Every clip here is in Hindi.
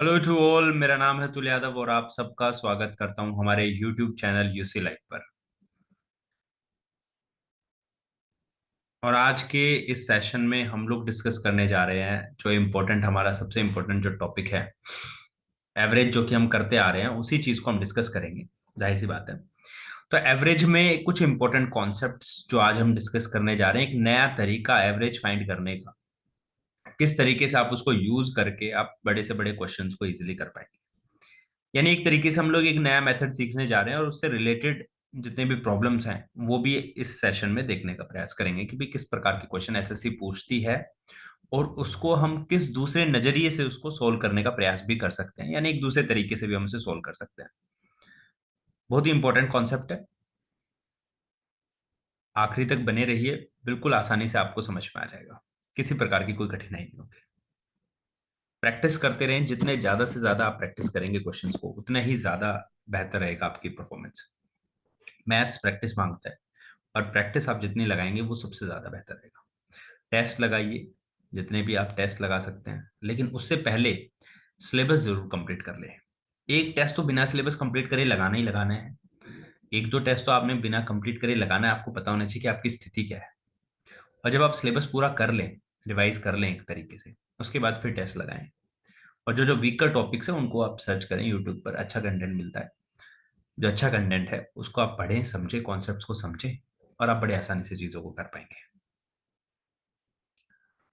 Hello to all. मेरा नाम है तुल यादव और आप सबका स्वागत करता हूं हमारे यूट्यूब चैनल यूसी लाइव पर। और आज के इस सेशन में हम लोग डिस्कस करने जा रहे हैं जो इम्पोर्टेंट, हमारा सबसे इम्पोर्टेंट जो टॉपिक है एवरेज, जो कि हम करते आ रहे हैं उसी चीज को हम डिस्कस करेंगे। जाहिर सी बात है। तो एवरेज में कुछ इंपॉर्टेंट कॉन्सेप्ट्स जो आज हम डिस्कस करने जा रहे हैं, एक नया तरीका एवरेज फाइंड करने का, किस तरीके से आप उसको यूज करके आप बड़े से बड़े क्वेश्चंस को इजीली कर पाएंगे। यानी एक तरीके से हम लोग एक नया मेथड सीखने जा रहे हैं और उससे रिलेटेड जितने भी प्रॉब्लम्स हैं वो भी इस सेशन में देखने का प्रयास करेंगे कि भी किस प्रकार के क्वेश्चन एसएससी पूछती है और उसको हम किस दूसरे नजरिए से उसको सोल्व करने का प्रयास भी कर सकते हैं, यानी एक दूसरे तरीके से भी हम उसे सोल्व कर सकते हैं। बहुत ही इंपॉर्टेंट कॉन्सेप्ट है। आखिरी तक बने रहिए, बिल्कुल आसानी से आपको समझ में आ जाएगा, किसी प्रकार की कोई कठिनाई नहीं होगी। प्रैक्टिस करते रहें, जितने ज्यादा से ज्यादा आप प्रैक्टिस करेंगे क्वेश्चंस को उतना ही ज्यादा बेहतर रहेगा आपकी परफॉर्मेंस। मैथ्स प्रैक्टिस मांगता है और प्रैक्टिस आप जितनी लगाएंगे वो सबसे ज्यादा बेहतर रहेगा। टेस्ट लगाइए, जितने भी आप टेस्ट लगा सकते हैं, लेकिन उससे पहले सिलेबस जरूर कंप्लीट कर ले। एक टेस्ट तो बिना सिलेबस कंप्लीट करे लगाना ही लगाना है। एक दो टेस्ट तो आपने बिना कंप्लीट करे लगाना है। आपको पता होना चाहिए कि आपकी स्थिति क्या है। और जब आप सिलेबस पूरा कर लें, रिवाइज कर लें एक तरीके से, उसके बाद फिर टेस्ट लगाएं। और जो जो वीकर टॉपिक्स हैं उनको आप सर्च करें, यूट्यूब पर अच्छा कंटेंट मिलता है। जो अच्छा कंटेंट है उसको आप पढ़ें, समझें, कॉन्सेप्ट्स को समझें, और आप बड़े आसानी से चीजों को कर पाएंगे।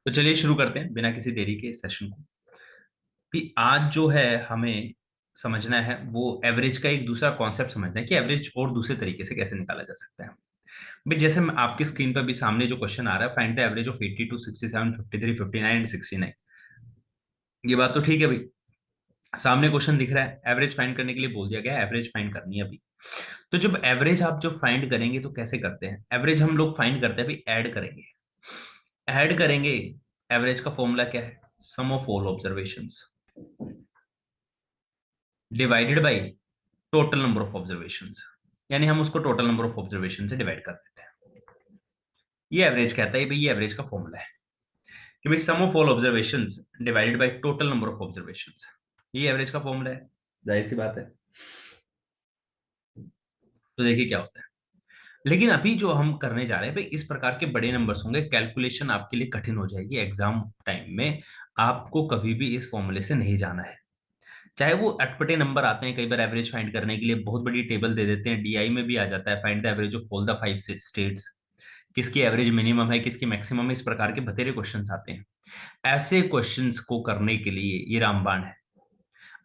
तो चलिए शुरू करते हैं बिना किसी देरी के इस सेशन को। भी आज जो है हमें समझना है वो एवरेज का एक दूसरा कॉन्सेप्ट समझना है कि एवरेज और दूसरे तरीके से कैसे निकाला जा सकता है। भाई जैसे आपकी स्क्रीन पर भी सामने जो क्वेश्चन आ रहा है, find the average of 82, 67, 53, 59 and 69। ये बात तो ठीक है भाई, सामने क्वेश्चन दिख रहा है, एवरेज फाइंड करने के लिए बोल दिया गया है, एवरेज फाइंड करनी है अभी। तो जब एवरेज आप जब फाइंड करेंगे तो कैसे करते हैं? एवरेज हम लोग फाइंड करते हैं भाई, ऐड करेंगे। ऐड करेंगे। एवरेज का फॉर्मूला क्या है? Sum of all observations divided by total number of observations. यानी हम उसको टोटल नंबर ऑफ ऑब्जर्वेशन से डिवाइड कर देते हैं। ये एवरेज कहता है भाई, ये एवरेज का फॉर्मूला है कि भाई sum of all observations divided by total number of observations. ये एवरेज का फॉर्मूला है। जाहिर सी बात है। तो देखिए क्या होता है। लेकिन अभी जो हम करने जा रहे हैं भाई, इस प्रकार के बड़े नंबर्स होंगे, कैलकुलेशन आपके लिए कठिन हो जाएगी एग्जाम टाइम में। आपको कभी भी इस फॉर्मूले से नहीं जाना है। चाहे वो अटपटे नंबर आते हैं कई बार एवरेज फाइंड करने के लिए, बहुत बड़ी टेबल दे देते हैं, डीआई में भी आ जाता है, find the average of all the five states. किसकी एवरेज मिनिमम है, किसकी मैक्सिमम है, इस प्रकार के बतेरे क्वेश्चंस आते हैं। ऐसे क्वेश्चंस को करने के लिए ये रामबाण है।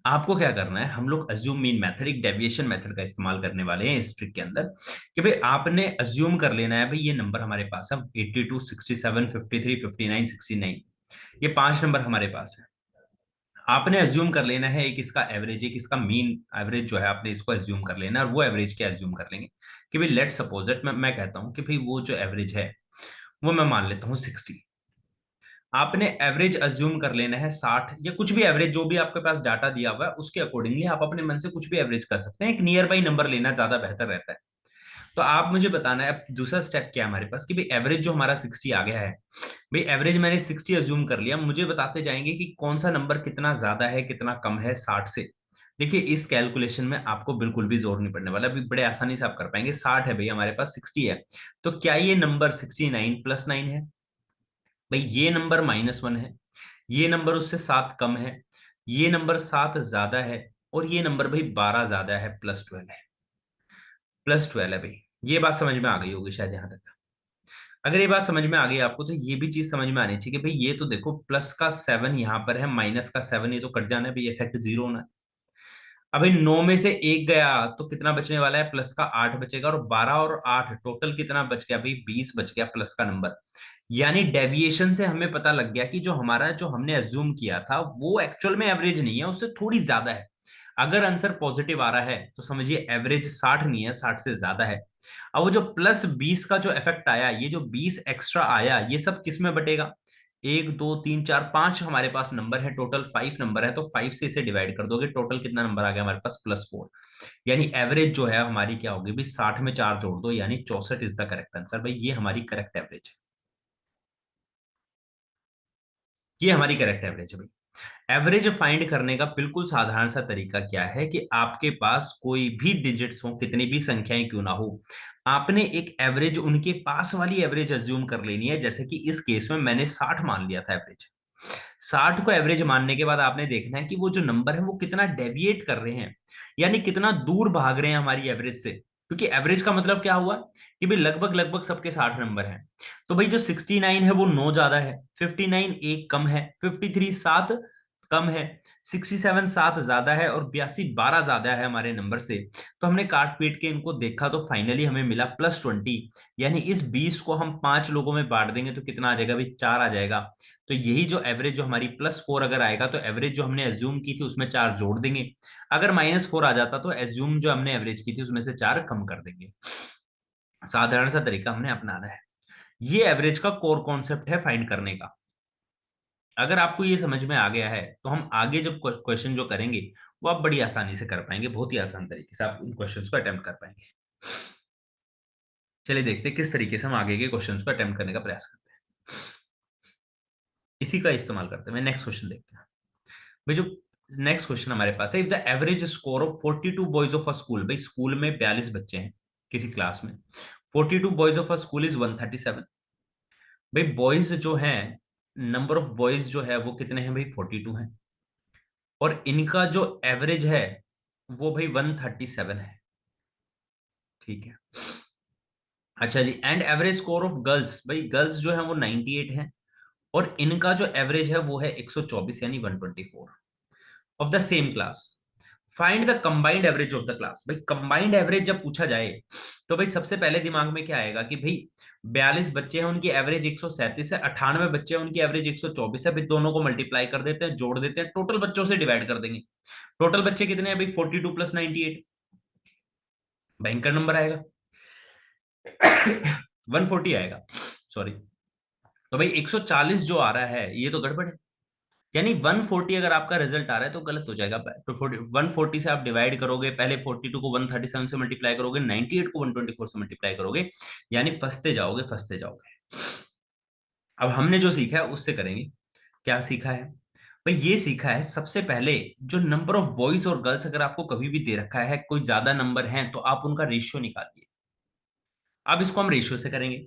आपको क्या करना है, हम लोग अज्यूम मीन मेथड, एक डेविएशन मेथड का इस्तेमाल करने वाले हैं इस ट्रिक के अंदर। कि भाई आपने अज्यूम कर लेना है भाई ये नंबर हमारे पास है 82, 67, 53, 59, 69। ये पांच नंबर हमारे पास है। आपने अज्यूम कर लेना है एक इसका एवरेज, एक इसका मीन एवरेज जो है आपने इसको अज्यूम कर लेना है, और वो एवरेज क्या अज्यूम कर लेंगे कि भाई लेट सपोज दैट मैं कहता हूं कि भाई वो जो एवरेज है वो मैं मान लेता हूँ 60। आपने एवरेज अज्यूम कर लेना है 60, या कुछ भी एवरेज जो भी आपके पास डाटा दिया हुआ है उसके अकॉर्डिंगली आप अपने मन से कुछ भी एवरेज कर सकते हैं। एक नियर बाई नंबर लेना ज्यादा बेहतर रहता है। तो आप मुझे बताना है अब दूसरा स्टेप क्या है हमारे पास कि भाई एवरेज जो हमारा 60 आ गया है। भाई एवरेज मैंने 60 अज्यूम कर लिया, मुझे बताते जाएंगे कि कौन सा नंबर कितना ज्यादा है कितना कम है 60 से। देखिए इस कैलकुलेशन में आपको बिल्कुल भी जोर नहीं पड़ने वाला, अभी बड़े आसानी से आप कर पाएंगे। 60 है भाई हमारे पास, 60 है, तो क्या ये नंबर 69 प्लस 9 है? भाई ये नंबर -1 है, ये नंबर उससे 7 कम है, ये नंबर 7 ज्यादा है, और ये नंबर भाई 12 ज्यादा है, +12 है। +12 है भाई। ये बात समझ में आ गई होगी शायद यहाँ तक। अगर ये बात समझ में आ गई आपको तो ये भी चीज समझ में आनी चाहिए कि भाई ये तो देखो प्लस का 7 यहाँ पर है, माइनस का 7 ये तो कट जाना है भाई, इफेक्ट जीरो होना है। अभी 9 में से एक गया तो कितना बचने वाला है? प्लस का 8 बचेगा, और 12 और 8 टोटल कितना बच गया भाई? 20 बच गया प्लस का नंबर। यानी डेविएशन से हमें पता लग गया कि जो हमारा जो हमने अज्यूम किया था वो एक्चुअल में एवरेज नहीं है, उससे थोड़ी ज्यादा है। अगर आंसर पॉजिटिव आ रहा है तो समझिए एवरेज 60 नहीं है, 60 से ज्यादा है। अब वो जो +20 का जो इफेक्ट आया, ये जो 20 एक्स्ट्रा आया, ये सब किस में बटेगा? एक, दो, तीन, चार, पांच हमारे पास नंबर है, टोटल 5 नंबर है, तो 5 से इसे डिवाइड कर दोगे, टोटल कितना नंबर आ गया हमारे पास? +4। यानी एवरेज जो है हमारी क्या होगी भाई? 60 में 4 जोड़ दो, यानी 64 इज द करेक्ट आंसर। भाई ये हमारी करेक्ट एवरेज है। ये हमारी करेक्ट एवरेज है भाई। एवरेज फाइंड करने का बिल्कुल साधारण सा तरीका क्या है कि आपके पास कोई भी डिजिट्स हो, कितनी भी संख्याएं क्यों ना हो, आपने एक एवरेज उनके पास वाली एवरेज अज्यूम कर लेनी है। जैसे कि इस केस में मैंने 60 मान लिया था एवरेज। 60 को एवरेज मानने के बाद आपने देखना है कि वो जो नंबर है वो कितना डेविएट कर रहे हैं, यानी कितना दूर भाग रहे हैं हमारी एवरेज से। क्योंकि एवरेज का मतलब क्या हुआ कि भाई लगभग लगभग सबके 60 नंबर हैं। तो भाई जो 69 है वो 9 ज्यादा है, 59 एक कम है, 53 7 कम है, 67 7 ज्यादा है, और 82 12 ज्यादा है हमारे नंबर से। तो हमने काट पीट के इनको देखा तो फाइनली हमें मिला +20। यानी इस 20 को हम 5 लोगों में बांट देंगे तो कितना आ जाएगा भाई, 4 आ जाएगा। तो यही जो एवरेज जो हमारी +4 अगर आएगा तो एवरेज जो हमने एज्यूम की थी उसमें 4 जोड़ देंगे। अगर -4 आ जाता तो एज्यूम जो हमने एवरेज की थी उसमें से 4 कम कर देंगे। साधारण सा तरीका हमने अपनाना है। ये एवरेज का कोर कॉन्सेप्ट है फाइंड करने का। अगर आपको ये समझ में आ गया है तो हम आगे जब क्वेश्चन जो करेंगे वो आप बड़ी आसानी से कर पाएंगे, बहुत ही आसान तरीके से आप उन क्वेश्चंस को अटेम्प्ट कर पाएंगे। चलिए देखते हैं किस तरीके से हम आगे के क्वेश्चंस को अटेम्प्ट करने का प्रयास करते हैं। इसी का इस्तेमाल करते हैं, नेक्स्ट क्वेश्चन देखते हैं। भाई जो नेक्स्ट क्वेश्चन हमारे पास है, if the average score of 42 boys of a school, भाई स्कूल में 42 बच्चे हैं किसी क्लास में, 42 boys of a school is 137। भाई बॉयज जो हैं, नंबर ऑफ बॉयज जो है वो कितने हैं भाई, 42 हैं, और इनका जो एवरेज है वो भाई 137 है। ठीक है। अच्छा जी, and average score of girls, भाई गर्ल्स जो है वो 98 है, और इनका जो एवरेज है वो है 124 यानी 124 of the same class. Find the combined average of the class. भाई कंबाइंड एवरेज जब पूछा जाए तो भाई सबसे पहले दिमाग में क्या आएगा कि भाई 42 बच्चे हैं, उनकी एवरेज 137 है, 98 बच्चे हैं, उनकी एवरेज 124 है। भाई दोनों को मल्टीप्लाई कर देते हैं, जोड़ देते हैं, टोटल बच्चों से डिवाइड कर देंगे। टोटल बच्चे कितने हैं भाई, 42 + 98, भयंकर नंबर आएगा। 140 आएगा, सॉरी। तो भाई 140 जो आ रहा है ये तो गड़बड़ है। यानी 140 अगर आपका रिजल्ट आ रहा है तो गलत हो जाएगा। तो 140 से आप डिवाइड करोगे, पहले 42 को 137 से मल्टीप्लाई करोगे, 98 को 124 से मल्टीप्लाई करोगे, यानी फंसते जाओगे फंसते जाओगे। अब हमने जो सीखा है उससे करेंगे। क्या सीखा है भाई, ये सीखा है सबसे पहले जो नंबर ऑफ बॉयज और गर्ल्स अगर आपको कभी भी दे रखा है, कोई ज्यादा नंबर है तो आप उनका रेशियो निकालिए। अब इसको हम रेशियो से करेंगे।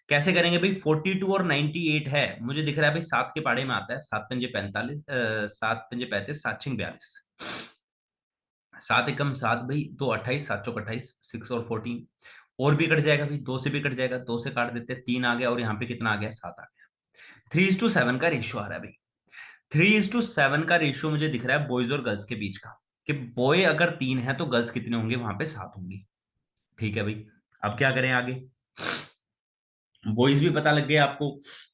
कैसे करेंगे भाई, 42 और 98 है, मुझे दिख रहा है भाई 7 के पाड़े में आता है, 7 पंजे 45, 7 पंजे 35, 7 छिंग 42, 7 एकम 7 भाई, 2 28, 7 चौक 28, 6 और 14, और भी कट जाएगा भाई, 2 से भी कट जाएगा, 2 से काट देते हैं, 3 आ गया, और यहाँ पे कितना आ गया, 7 आ गया। 3:7 का रेशियो आ रहा है भाई। 3:7 का रेशियो मुझे दिख रहा है बॉयज और गर्ल्स के बीच का, कि बॉय अगर 3 है तो गर्ल्स कितने होंगे, वहां पे 7 होंगी। ठीक है भाई। अब क्या करें आगे, बॉयज भी पता लग गए आपको,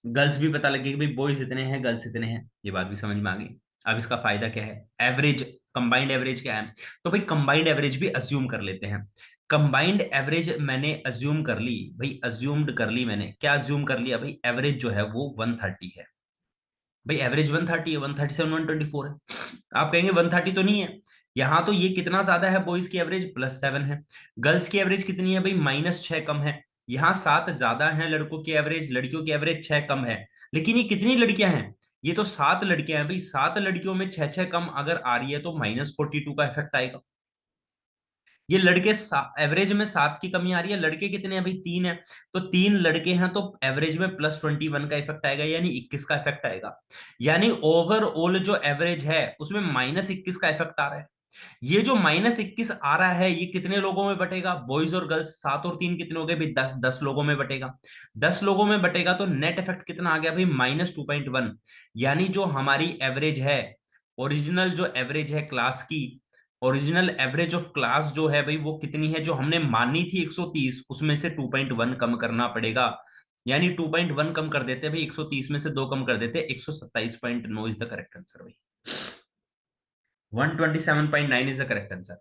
गर्ल्स भी पता लग गई कि भाई बॉयज इतने हैं गर्ल्स इतने हैं, ये बात भी समझ में आ गई। अब इसका फायदा क्या है, एवरेज, कंबाइंड एवरेज क्या है। तो भाई कंबाइंड एवरेज भी अज्यूम कर लेते हैं। कंबाइंड एवरेज मैंने अज्यूम कर ली भाई, अज्यूम्ड कर ली मैंने, क्या अज्यूम कर लिया भाई, एवरेज जो है वो 130 है। भाई एवरेज 130 है, 137 124 है। आप कहेंगे 130 तो नहीं है, यहां तो ये कितना ज्यादा है, बॉयज की एवरेज +7 है, गर्ल्स की एवरेज कितनी है भाई, -6 कम है। यहाँ 7 ज्यादा है लड़कों की एवरेज, लड़कियों की एवरेज 6 कम है। लेकिन ये कितनी लड़कियां हैं, ये तो 7 लड़कियां हैं भाई, 7 लड़कियों में 6 6 कम अगर आ रही है तो -42 का इफेक्ट आएगा। ये लड़के एवरेज में 7 की कमी आ रही है, लड़के कितने हैं भाई, 3 है, तो 3 लड़के हैं तो एवरेज में +21 का इफेक्ट आएगा, यानी 21 का इफेक्ट आएगा। यानी ओवरऑल जो एवरेज है उसमें -21 का इफेक्ट आ रहा है। ये जो -21 आ रहा है ये कितने लोगों में बटेगा, बॉयज और गर्ल्स, 7 और 3 कितने हो गए भाई, 10 10 लोगों में बटेगा। 10 लोगों में बटेगा तो नेट इफेक्ट कितना आ गया भाई, -2.1। यानी जो हमारी एवरेज है, ओरिजिनल जो एवरेज है क्लास की, ओरिजिनल एवरेज ऑफ क्लास जो है भाई वो कितनी है, जो हमने मानी थी 130, उसमें से 2.1 कम करना पड़ेगा। यानी 2.1 कम कर देते हैं भाई, 130 में से 2 कम कर देते हैं, 127.9 इज द करेक्ट आंसर भाई, 127.9 इज द करेक्ट आंसर।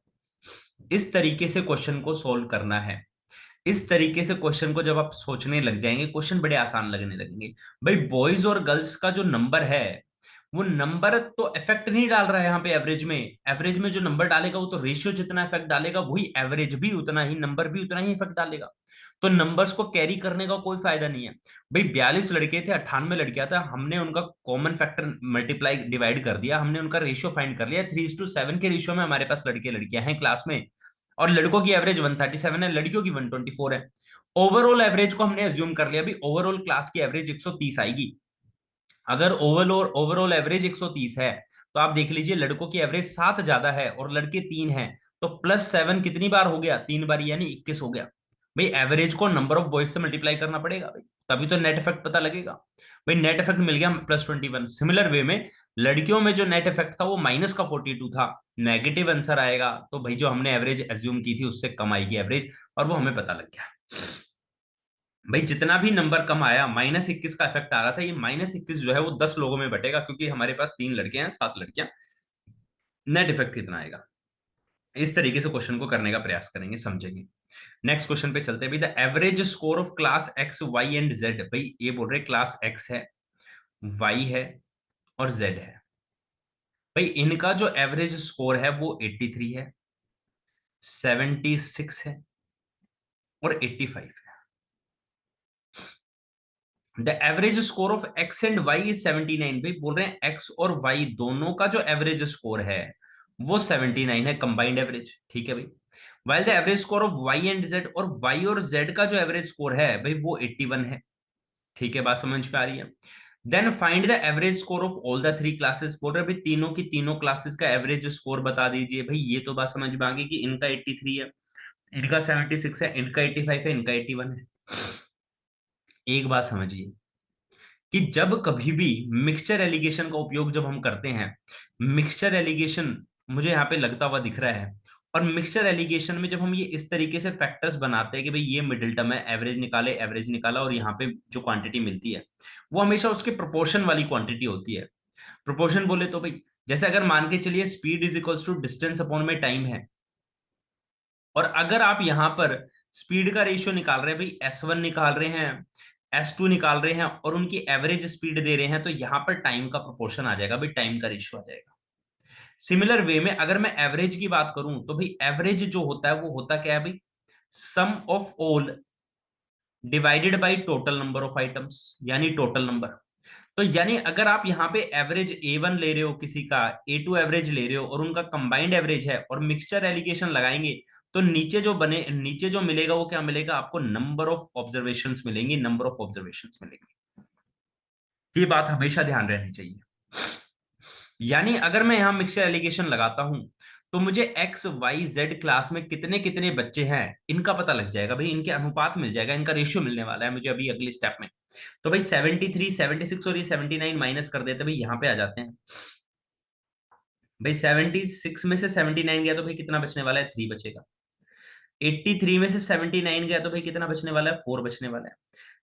इस तरीके से क्वेश्चन को सोल्व करना है। इस तरीके से क्वेश्चन को जब आप सोचने लग जाएंगे, क्वेश्चन बड़े आसान लगने लगेंगे। भाई बॉयज और गर्ल्स का जो नंबर है, वो नंबर तो इफेक्ट नहीं डाल रहा है यहाँ पे एवरेज में। एवरेज में जो नंबर डालेगा वो तो रेशियो जितना इफेक्ट डालेगा, वही एवरेज भी उतना ही, नंबर भी उतना ही इफेक्ट डालेगा। तो नंबर्स को कैरी करने का कोई फायदा नहीं है। भाई 42 लड़के थे, 98 लड़कियां था, हमने उनका कॉमन फैक्टर मल्टीप्लाई डिवाइड कर दिया, हमने उनका रेशियो फाइंड कर लिया, 3:7 के रेशियो में हमारे पास लड़के लड़कियां हैं क्लास में, और लड़कों की एवरेज 137 है, लड़कियों की 124 है। ओवरऑल एवरेज को हमने अज्यूम कर लिया, भी ओवरऑल क्लास की एवरेज 130 आएगी। अगर ओवरऑल ओवरऑल एवरेज 130 है, तो आप देख लीजिए लड़कों की एवरेज 7 ज्यादा है और लड़के 3 हैं, तो +7 कितनी बार हो गया, 3 बार, यानी 21 हो गया। भाई एवरेज को नंबर ऑफ बॉयज से मल्टीप्लाई करना पड़ेगा भाई, तभी तो नेट इफेक्ट पता लगेगा। भाई नेट इफेक्ट मिल गया +21। सिमिलर वे में लड़कियों में जो नेट इफेक्ट था वो -42 था, नेगेटिव आंसर आएगा, तो भाई जो हमने एवरेज एज्यूम की थी उससे कम आएगी एवरेज, और वो हमें पता लग गया। भाई जितना भी नंबर कम आया, -21 का इफेक्ट आ रहा था, ये -21 जो है वो 10 लोगों में बटेगा, क्योंकि हमारे पास 3 लड़के हैं, 7 लड़कियां, नेट इफेक्ट कितना आएगा। इस तरीके से क्वेश्चन को करने का प्रयास करेंगे, समझेंगे। नेक्स्ट क्वेश्चन पे चलते हैं भाई। The average score of class X Y and Z, भाई ये बोल रहे क्लास एक्स है, वाई है और जेड है। भाई इनका जो एवरेज स्कोर है वो 83 है, 76 है और 85 है। The average score of X and Y is 79, भाई बोल रहे हैं एक्स और वाई दोनों का जो एवरेज स्कोर है वो 79 है, कंबाइंड एवरेज, ठीक है भाई। While the average score of Y and Z, और वाई और जेड का जो एवरेज स्कोर है भाई वो 81 है, ठीक है, बात समझ पे आ रही है। Then find the average score of all the 3 classes, बोल रहे भाई तीनों की तीनों क्लासेस का एवरेज स्कोर बता दीजिए। भाई ये तो बात समझ में आ गई कि इनका 83 है, इनका 76 है, इनका 85 है, इनका 81 है। एक बात समझिए कि जब कभी भी मिक्सचर एलिगेशन का उपयोग जब हम करते हैं, मिक्सचर एलिगेशन मुझे यहाँ पे लगता हुआ दिख रहा है, और मिक्सचर एलिगेशन में जब हम ये इस तरीके से फैक्टर्स बनाते हैं कि भाई ये मिडिल टर्म है, एवरेज निकाले, एवरेज निकाला, और यहाँ पे जो क्वांटिटी मिलती है वो हमेशा उसके प्रोपोर्शन वाली क्वांटिटी होती है। प्रोपोर्शन बोले तो भाई जैसे अगर मान के चलिए speed is equals to distance upon में टाइम है, और अगर आप यहां पर स्पीड का रेशियो निकाल रहे हैं भाई, S1 निकाल रहे हैं, S2 निकाल रहे हैं, और उनकी एवरेज स्पीड दे रहे हैं, तो यहां पर टाइम का प्रोपोर्शन आ जाएगा भाई, टाइम का रेशियो आ जाएगा। सिमिलर वे में अगर मैं एवरेज की बात करूं तो भाई एवरेज जो होता है वो होता क्या है भाई, sum of all divided by total number of items, यानी टोटल नंबर। तो यानी अगर आप यहाँ पे एवरेज A1 ले रहे हो, किसी का A2 एवरेज ले रहे हो, और उनका कंबाइंड एवरेज है, और मिक्सचर एलिगेशन लगाएंगे, तो नीचे जो मिलेगा वो क्या मिलेगा आपको, नंबर ऑफ ऑब्जर्वेशंस मिलेंगी, नंबर ऑफ ऑब्जर्वेशंस मिलेंगी। ये बात हमेशा ध्यान रहनी चाहिए। यानी अगर मैं यहां मिक्सचर एलिगेशन लगाता हूं, तो मुझे एक्स वाई जेड क्लास में कितने कितने बच्चे हैं इनका पता लग जाएगा भाई, इनके अनुपात मिल जाएगा, इनका रेशियो मिलने वाला है मुझे अभी अगले स्टेप में। तो भाई 73, 76 और ये 79 माइनस कर देते भाई, यहाँ पे आ जाते हैं। भाई 76 में से 79 गया तो भाई कितना बचने वाला है, 3 बचेगा। 83 में से 79 गया तो भाई कितना बचने वाला है, 4 बचने वाला है।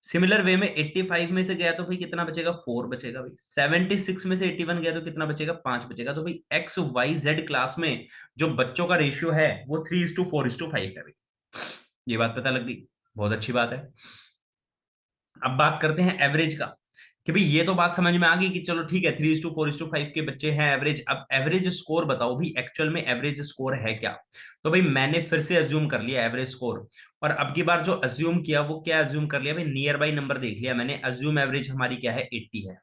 सिमिलर वे में 85 में से गया तो भाई कितना बचेगा, 4 बचेगा भाई। 76 में से 81 गया तो कितना बचेगा, 5 बचेगा। तो भाई एक्स वाई जेड क्लास में जो बच्चों का रेशियो है वो 3:4:5 है भाई। ये बात पता लग गई, बहुत अच्छी बात है। अब बात करते हैं एवरेज का, कि भाई ये तो बात समझ में आ गई कि चलो ठीक है 3:4:5 के बच्चे हैं एवरेज। अब एवरेज स्कोर बताओ भाई, एक्चुअल में एवरेज स्कोर है क्या। तो भाई मैंने फिर से अज्यूम कर लिया एवरेज स्कोर, और अब की बार जो अज्यूम किया वो क्या अज्यूम कर लिया भाई, नियर बाई नंबर देख लिया मैंने, अज्यूम एवरेज हमारी क्या है, 80 है।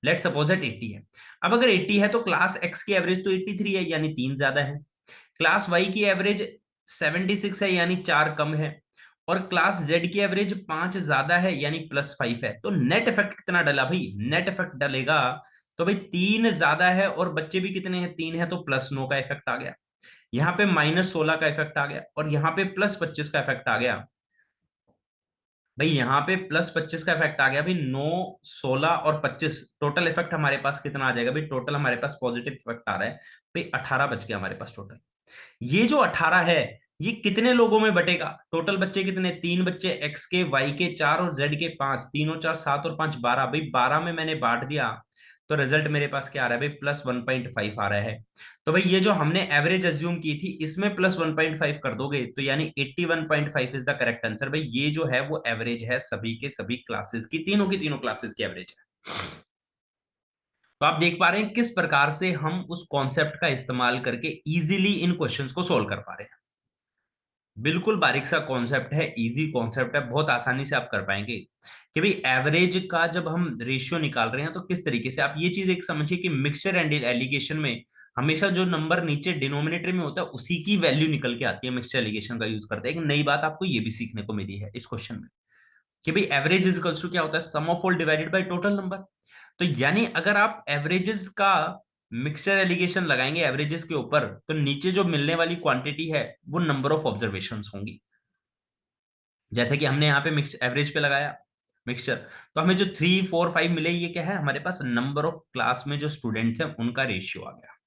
लेट सपोज दैट 80 है। अब अगर 80 है तो क्लास एक्स की एवरेज तो 83 है, यानी 3 ज्यादा है। क्लास वाई की एवरेज 76 है, यानी 4 कम है। और क्लास जेड की एवरेज 5 ज्यादा है, यानी +5 है। तो नेट इफेक्ट कितना डला भाई, नेट इफेक्ट डलेगा तो भाई 3 ज्यादा है, और बच्चे भी कितने हैं, 3 है, तो +9 का इफेक्ट आ गया। यहाँ पे -16 का इफेक्ट आ गया, और यहाँ पे +25 का इफेक्ट आ गया। भाई यहाँ पे +25 का इफेक्ट आ गया भाई, 9, 16 और 25 टोटल इफेक्ट हमारे पास कितना आ जाएगा भाई, टोटल हमारे पास पॉजिटिव इफेक्ट आ रहा है भाई, 18 बच गया हमारे पास टोटल। ये जो 18 है ये कितने लोगों में बटेगा, टोटल बच्चे कितने, 3 बच्चे, एक्स के, वाई के 4 और जेड के 5, 3 और 4 7 और 5 12, भाई 12 में मैंने बांट दिया, तो रिजल्ट मेरे पास क्या आ रहा है भाई, +1.5 आ रहा है। तो भाई ये जो हमने एवरेज अज्यूम की थी इसमें +1.5 कर दोगे, तो यानी 81.5 इज द करेक्ट आंसर। भाई ये जो है वो एवरेज है सभी के सभी क्लासेस की तीनों क्लासेस की एवरेज है। तो आप देख पा रहे हैं किस प्रकार से हम उस कॉन्सेप्ट का इस्तेमाल करके इजीली इन क्वेश्चंस को सोल्व कर पा रहे हैं। बिल्कुल बारीक सा कॉन्सेप्ट है, इजी कॉन्सेप्ट है, बहुत आसानी से आप कर पाएंगे कि भाई एवरेज का जब हम रेशियो निकाल रहे हैं तो किस तरीके से। आप ये चीज एक समझिए कि मिक्सचर एंड एलिगेशन में हमेशा जो नंबर नीचे डिनोमिनेटर में होता है उसी की वैल्यू निकल के आती है, मिक्सचर एलिगेशन का यूज करते हैं। एक नई बात आपको ये भी सीखने को मिली है इस क्वेश्चन में कि भाई एवरेज इज इक्वल्स टू क्या होता है, sum of all divided by total number. तो यानी अगर आप एवरेजेस का मिक्सचर एलिगेशन लगाएंगे एवरेजेस के ऊपर, तो नीचे जो मिलने वाली क्वांटिटी है वो नंबर ऑफ ऑब्जर्वेशंस होंगी। जैसे कि हमने यहाँ पे मिक्स एवरेज पे लगाया मिक्सचर, तो हमें जो 3 4 5 मिले, ये क्या है हमारे पास नंबर ऑफ क्लास में जो स्टूडेंट्स हैं उनका रेशियो आ गया।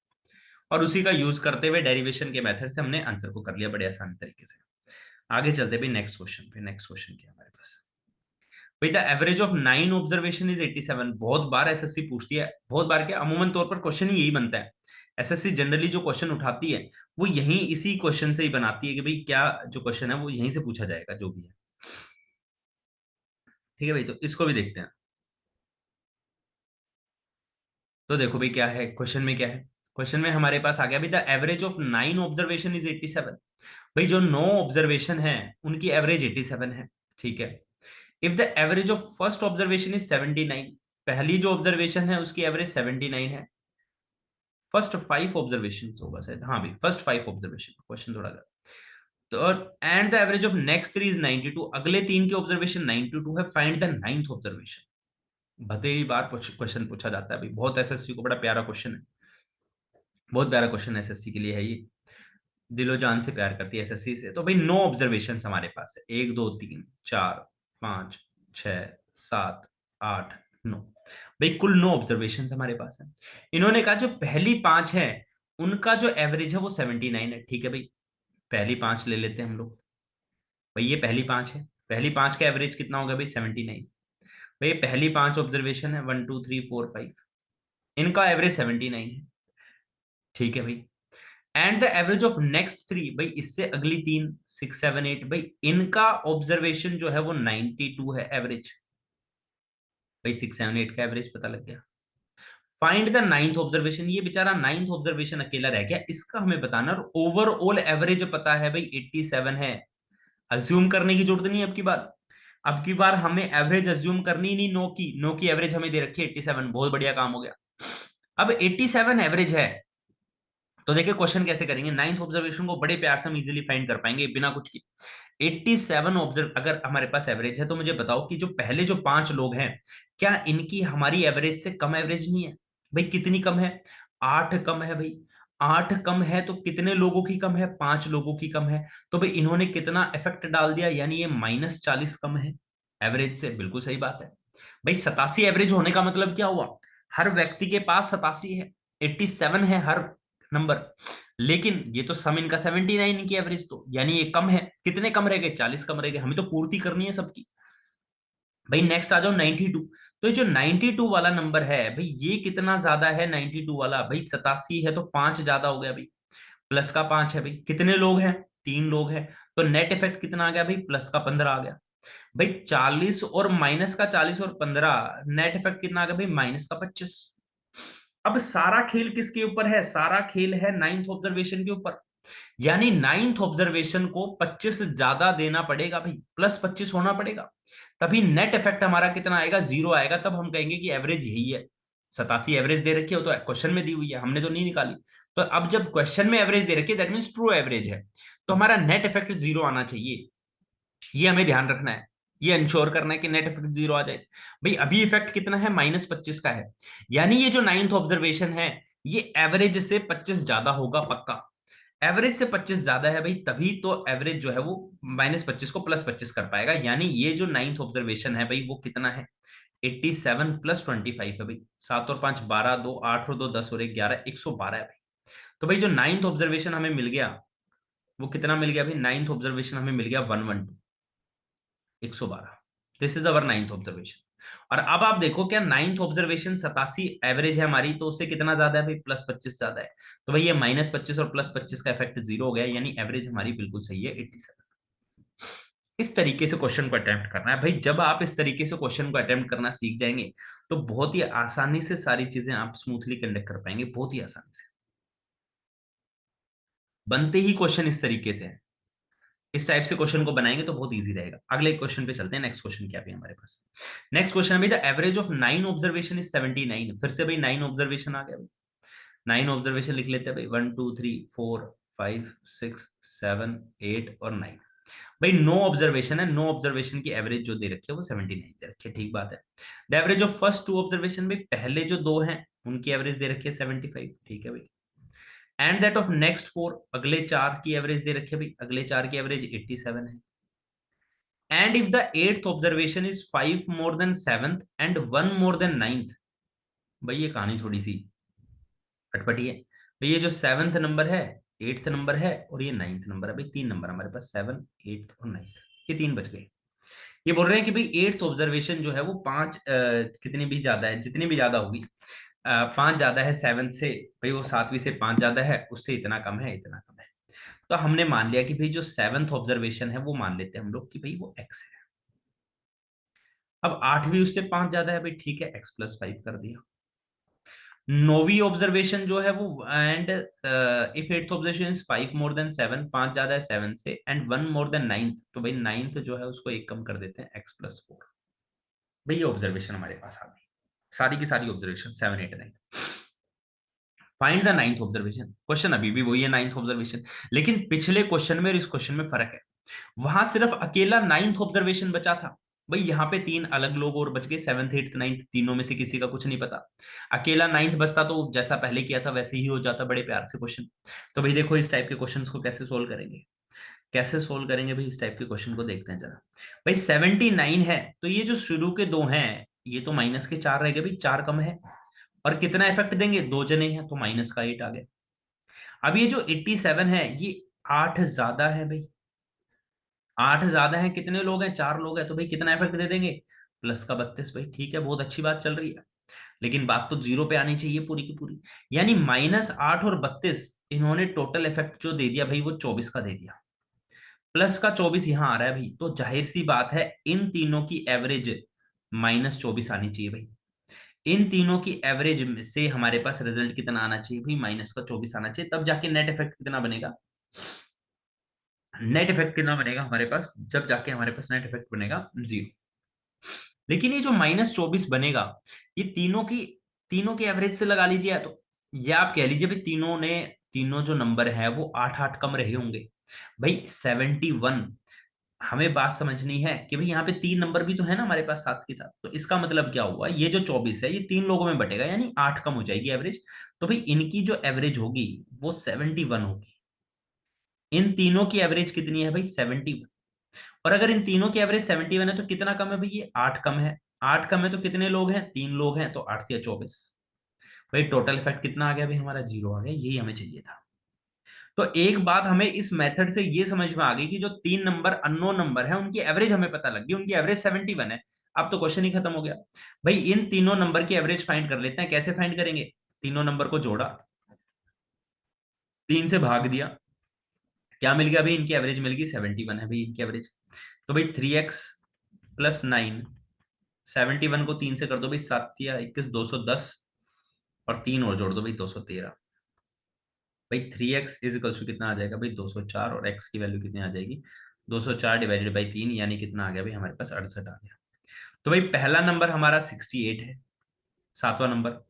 और उसी का यूज करते हुए डेरिवेशन के मेथड से हमने आंसर को कर लिया बड़े आसान तरीके से। आगे चलते भी नेक्स्ट क्वेश्चन पे। नेक्स्ट क्वेश्चन क्या है हमारे पास, भाई the average of 9 observation is 87। बहुत बार एसएससी पूछती है, बहुत बार क्या अमूमन तौर पर क्वेश्चन ही यही बनता है। एसएससी जनरली जो क्वेश्चन उठाती है वो यही इसी क्वेश्चन से ही बनाती है कि भाई क्या जो क्वेश्चन है वो यहीं से पूछा जाएगा जो भी है। ठीक है भाई, तो इसको भी देखते हैं। तो देखो भाई क्या है क्वेश्चन में, क्या है क्वेश्चन में हमारे पास आ गया भाई the average of 9 observation is 87। भाई जो 9 ऑब्जर्वेशन है उनकी एवरेज 87 है। ठीक है। If the average of first observation is 79, पहली जो ऑब्जर्वेशन है उसकी एवरेज 79 है। फर्स्ट 5 ऑब्जर्वेशन होगा शायद, हाँ भाई फर्स्ट 5 ऑब्जर्वेशन, क्वेश्चन थोड़ा सा। तो and the average of next 3 is 92, अगले तीन के ऑब्जर्वेशन 92 है, फाइंड द नाइन्थ ऑब्जर्वेशन। भतेरी बार क्वेश्चन पूछा जाता है भाई, बहुत एसएससी को बड़ा प्यारा क्वेश्चन है, बहुत प्यारा क्वेश्चन एसएससी के लिए है ये। दिलो जान से प्यार करती है एसएससी से। तो भाई 9 ऑब्जर्वेशन हमारे पास है, 1 2 3 4 5 6 7 8 9। भाई कुल 9 ऑब्जर्वेशन हमारे पास है। इन्होंने कहा जो पहली 5 है उनका जो एवरेज है वो 79 है। ठीक है भाई, पहली 5 ले लेते हैं हम लोग। भाई ये पहली 5 है, पहली 5 का एवरेज कितना होगा भाई 79। भाई ये पहली 5 ऑब्जर्वेशन है 1 2 3 4 5, इनका एवरेज 79 है। ठीक है भाई। And the average of next 3, भाई इससे अगली 3 6 7 8, भाई इनका ऑब्जर्वेशन जो है वो 92 है एवरेज। भाई 6 7 8 का एवरेज पता लग गया। फाइंड द नाइन्थ ऑब्जर्वेशन, ये बेचारा नाइन्थ ऑब्जर्वेशन अकेला रह गया, इसका हमें बताना। और ओवरऑल एवरेज पता है भाई 87 है। अज्यूम करने की जरूरत नहीं है अब की बार। अब की बार हमें एवरेज अज्यूम करनी ही नहीं, नो की एवरेज हमें दे रखी है 87, बहुत बढ़िया काम हो गया। अब 87 एवरेज है, तो देखिए क्वेश्चन कैसे करेंगे। नाइन्थ ऑब्जर्वेशन को बड़े प्यार से हम इजीली फाइंड कर पाएंगे बिना कुछ की। 87 ऑब्जर्व अगर हमारे पास एवरेज है, तो मुझे बताओ कि जो पहले जो 5 लोग हैं, क्या इनकी हमारी एवरेज से कम एवरेज नहीं है। भाई कितनी कम है, 8 कम है भाई। 8 कम है तो कितने लोगों की कम है, 5 लोगों की कम है। तो भाई इन्होंने कितना इफेक्ट डाल दिया, यानी ये -40 कम है एवरेज से। बिल्कुल सही बात है भाई। 87 एवरेज होने का मतलब क्या हुआ, हर व्यक्ति के पास 87 है, 87 है हर नंबर। लेकिन ये तो सम इनका 79 की एवरेज, तो यानी ये कम है। कितने कम रह गए, 40 कम रह गए, हमें तो पूर्ति करनी है सबकी। भाई नेक्स्ट आ जाओ 92। तो ये जो 92 वाला नंबर है भाई, ये कितना ज्यादा है 92 वाला, भाई 87 है तो 5 ज्यादा हो गया भाई। प्लस का 5 है भाई, कितने लोग हैं, 3 लोग हैं। तो नेट इफेक्ट कितना आ गया भाई, प्लस का 15 आ गया। भाई 40 और माइनस का 40 और 15, नेट इफेक्ट कितना आ गया भाई, -25। अब सारा खेल किसके ऊपर है, सारा खेल है नाइन्थ ऑब्जर्वेशन के ऊपर। यानी नाइन्थ ऑब्जर्वेशन को 25 ज्यादा देना पड़ेगा भाई, +25 होना पड़ेगा। तभी नेट इफेक्ट हमारा कितना आएगा, 0 आएगा। तब हम कहेंगे कि एवरेज यही है। 87 एवरेज दे रखी है, तो क्वेश्चन में दी हुई है, हमने तो नहीं निकाली। तो अब जब क्वेश्चन में एवरेज दे रखी है, दैट मीन ट्रू एवरेज है, तो हमारा नेट इफेक्ट 0 आना चाहिए। ये हमें ध्यान रखना है, ये इंश्योर करना है कि नेट इफेक्ट 0 आ जाए। भाई अभी इफेक्ट कितना है, -25 का है। यानी ये जो नाइन्थ ऑब्जर्वेशन है, ये एवरेज से 25 ज्यादा होगा पक्का। एवरेज से 25 ज्यादा है भाई, तभी तो एवरेज जो है वो -25 को +25 कर पाएगा। यानी ये जो नाइन्थ ऑब्जर्वेशन है भाई वो कितना है, 87 + 25 है भाई। 7 और 5 12, 2 8 और 2 10 और 1 11, 112 है भाई। तो भाई जो नाइन्थ ऑब्जर्वेशन हमें मिल गया वो कितना मिल गया भाई, नाइन्थ ऑब्जर्वेशन हमें मिल गया 112, 112। This is our ninth observation. और अब आप देखो क्या नाइन्थ ऑब्जर्वेशन 87 एवरेज है हमारी, तो उससे कितना ज्यादा है भाई, +25 ज्यादा है। तो भाई ये -25 और +25 का इफेक्ट 0 हो गया, यानी एवरेज हमारी बिल्कुल सही है 87। इस तरीके से क्वेश्चन को अटेम्प्ट करना है भाई। जब आप इस तरीके से क्वेश्चन को अटेम्प्ट करना सीख जाएंगे, तो बहुत ही आसानी से सारी चीजें आप स्मूथली कंडक्ट कर पाएंगे, बहुत ही आसानी से। बनते ही क्वेश्चन इस तरीके से है, इस टाइप से क्वेश्चन को बनाएंगे तो बहुत इजी रहेगा। अगले क्वेश्चन पे चलते हैं। नेक्स्ट क्वेश्चन क्या है हमारे पास? नेक्स्ट क्वेश्चन है the average of 9 observation is 79। फिर से भाई 9 ऑब्जर्वेशन आ गया भाई। 9 ऑब्जर्वेशन लिख लेते हैं भाई, 1 2 3 4 5 6 7 8 और 9। भाई नो ऑब्जर्वेशन है, नो ऑब्जर्वेशन की एवरेज जो दे रखी है वो 79 दे रखी है, ठीक बात है। The average of first two observation, भाई पहले जो दो हैं उनकी एवरेज दे रखी है 75, ठीक है भाई। And that of next four, अगले चार की एवरेज दे रखी है भाई, अगले चार की एवरेज 87 है। And if the eighth observation is 5 more than seventh and 1 more than ninth, भाई ये कहानी थोड़ी सी अटपटी है। भाई ये जो सेवंथ नंबर है, एट्थ नंबर है और ये नाइन्थ नंबर है, भाई तीन नंबर हमारे पास, सेवन एट्थ और नाइन्थ, ये तीन बच गए। ये बोल रहे हैं कि भाई एट्थ ऑब्जर्वेशन जो है वो पांच कितनी भी ज्यादा है, जितनी भी ज्यादा होगी, पांच ज्यादा है सेवंथ से, भाई वो सातवीं से पांच ज्यादा है, उससे इतना कम है, इतना कम है। तो हमने मान लिया कि भाई जो सेवंथ ऑब्जर्वेशन है वो मान लेते हैं हम लोग कि भाई वो एक्स है। अब आठवीं उससे पांच ज्यादा है, भाई ठीक है, एक्स प्लस फाइव कर दिया। नौवीं ऑब्जर्वेशन जो है वो, and if eighth observation is 5 more than seven, पांच ज्यादा है सेवन से, and one more than ninth, तो भाई नाइन्थ जो है उसको एक कम कर देते हैं, एक्स प्लस फोर। भाई ये ऑब्जर्वेशन हमारे पास आ गई, सारी की सारी observation, seven eight nine. Find the ninth observation. Question अभी भी वही है, नाइन्थ ऑब्जर्वेशन, लेकिन पिछले क्वेश्चन में और इस क्वेश्चन में फर्क है। वहां सिर्फ अकेला नाइन्थ ऑब्जर्वेशन बचा था, भाई यहाँ पे तीन अलग लोग और बच गए, सेवंथ एट्थ नाइन्थ, तीनों में से किसी का कुछ नहीं पता। अकेला नाइन्थ बचता तो जैसा पहले किया था वैसे ही हो जाता, बड़े प्यार से क्वेश्चन। तो भाई देखो इस टाइप के क्वेश्चंस को कैसे सोल्व करेंगे, कैसे सोल्व करेंगे भाई, इस टाइप के क्वेश्चन को देखते हैं जरा। भाई 79 है, तो ये जो शुरू के दो हैं ये तो माइनस के चार रह गए भाई, चार कम है। और कितना इफेक्ट देंगे, दो जने हैं तो माइनस का एट आ गया। अब ये जो 87 है ये आठ ज्यादा है भाई, आठ ज्यादा है, कितने लोग हैं, चार लोग हैं, तो भाई कितना इफेक्ट दे देंगे, प्लस का 32। भाई ठीक है, बहुत अच्छी बात चल रही है, लेकिन बात तो जीरो पे आनी चाहिए पूरी की पूरी। यानी माइनस आठ और 32, इन्होंने टोटल इफेक्ट जो दे दिया भाई वो 24 का दे दिया, प्लस का 24 यहां आ रहा है भाई, तो जाहिर सी बात है इन तीनों की एवरेज माइनस 24 आनी चाहिए भाई। इन तीनों की एवरेज से हमारे पास रिजल्ट कितना आना चाहिए भाई, माइनस का 24 आना चाहिए, तब जाके नेट इफेक्ट कितना बनेगा, नेट इफेक्ट कितना बनेगा हमारे पास, जब जाके हमारे पास नेट इफेक्ट बनेगा जीरो। लेकिन ये जो माइनस 24 बनेगा, ये तीनों की एवरेज से लगा लीजिए, या तो ये आप कह लीजिए भाई तीनों जो नंबर है वो आठ आठ कम रहे होंगे। भाई 71, हमें बात समझनी है कि भाई यहाँ पे तीन नंबर भी तो है ना हमारे पास साथ के साथ, तो इसका मतलब क्या हुआ, ये जो 24 है ये तीन लोगों में बटेगा, यानी आठ कम हो जाएगी एवरेज। तो भाई इनकी जो एवरेज होगी वो 71 होगी। इन तीनों की एवरेज कितनी है भाई, 71। और अगर इन तीनों की एवरेज 71 है तो कितना कम है भाई, ये आठ कम है। आठ कम है तो कितने लोग हैं, तीन लोग हैं, तो आठ या 24। भाई टोटल इफेक्ट कितना आ गया भाई, हमारा जीरो आ गया, यही हमें चाहिए था। तो एक बात हमें इस मेथड से ये समझ में आ गई कि जो तीन नंबर अननोन नंबर है उनकी एवरेज हमें पता लग गई, उनकी एवरेज 71 है। अब तो क्वेश्चन ही खत्म हो गया। भाई इन तीनों नंबर की एवरेज फाइंड कर लेते हैं, कैसे फाइंड करेंगे, तीनों नंबर को जोड़ा, तीन से भाग दिया, क्या मिल गया भाई, इनकी एवरेज मिल गई 71 है भाई इनकी एवरेज। तो भाई 3x प्लस 9, 71 को तीन से कर दो भाई, सात या 21, 210, और तीन और जोड़ दो भाई 213। भाई 3x इज इक्वल टू कितना आ जाएगा भाई 204, और x की वैल्यू कितनी आ जाएगी, 204 डिवाइडेड बाई तीन, यानी कितना आ गया भाई हमारे पास 68 आ गया। तो भाई पहला नंबर हमारा 68 है, सातवां नंबर।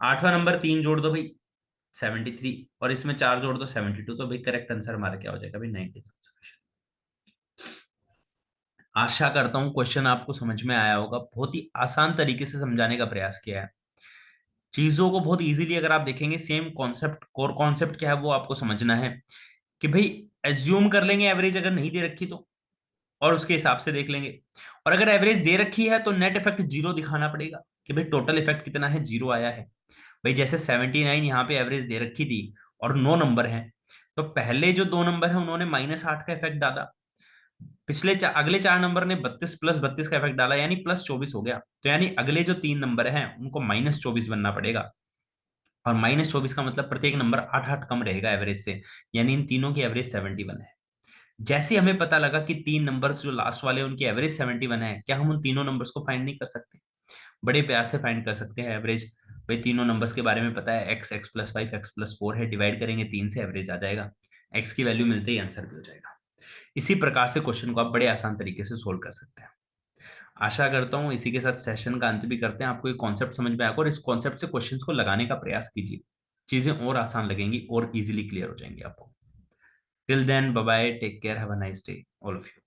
आठवां नंबर तीन जोड़ दो भाई 73, और इसमें चार जोड़ दो 72, तो भाई करेक्ट आंसर हमारा क्या हो जाएगा भाई 90। आशा करता हूं क्वेश्चन आपको समझ में आया होगा, बहुत ही आसान तरीके से समझाने का प्रयास किया है चीजों को, बहुत इजीली। अगर आप देखेंगे सेम कॉन्सेप्ट, कोर कॉन्सेप्ट क्या है वो आपको समझना है कि भाई एज्यूम कर लेंगे एवरेज अगर नहीं दे रखी तो, और उसके हिसाब से देख लेंगे। और अगर एवरेज दे रखी है तो नेट इफेक्ट जीरो दिखाना पड़ेगा कि भाई टोटल इफेक्ट कितना है, जीरो आया है। भाई जैसे 79 यहाँ पे एवरेज दे रखी थी और नो नंबर है, तो पहले जो दो नंबर है उन्होंने माइनस आठ का इफेक्ट डाला, अगले चार नंबर ने 32 प्लस 32 का इफेक्ट डाला, यानी प्लस 24 हो गया। तो यानी अगले जो तीन नंबर हैं उनको माइनस 24 बनना पड़ेगा, और माइनस 24 का मतलब प्रत्येक नंबर आठ आठ कम रहेगा एवरेज से, यानी इन तीनों की एवरेज 71 है। जैसे हमें पता लगा कि तीन नंबर्स जो लास्ट वाले हैं उनकी एवरेज 71 है, क्या हम उन तीनों नंबर्स को फाइंड नहीं कर सकते, बड़े प्यार से फाइंड कर सकते हैं एवरेज। भाई तीनों नंबर्स के बारे में पता है, x x plus five x plus four है, डिवाइड करेंगे तीन से एवरेज आ जाएगा, एक्स की वैल्यू मिलते ही आंसर भी हो जाएगा। इसी प्रकार से क्वेश्चन को आप बड़े आसान तरीके से सोल्व कर सकते हैं। आशा करता हूं इसी के साथ सेशन का अंत भी करते हैं, आपको ये कॉन्सेप्ट समझ में आएगा और इस कॉन्सेप्ट से क्वेश्चंस को लगाने का प्रयास कीजिए, चीजें और आसान लगेंगी और इजीली क्लियर हो जाएंगी आपको। Till then bye bye, take care, have a nice day all of you.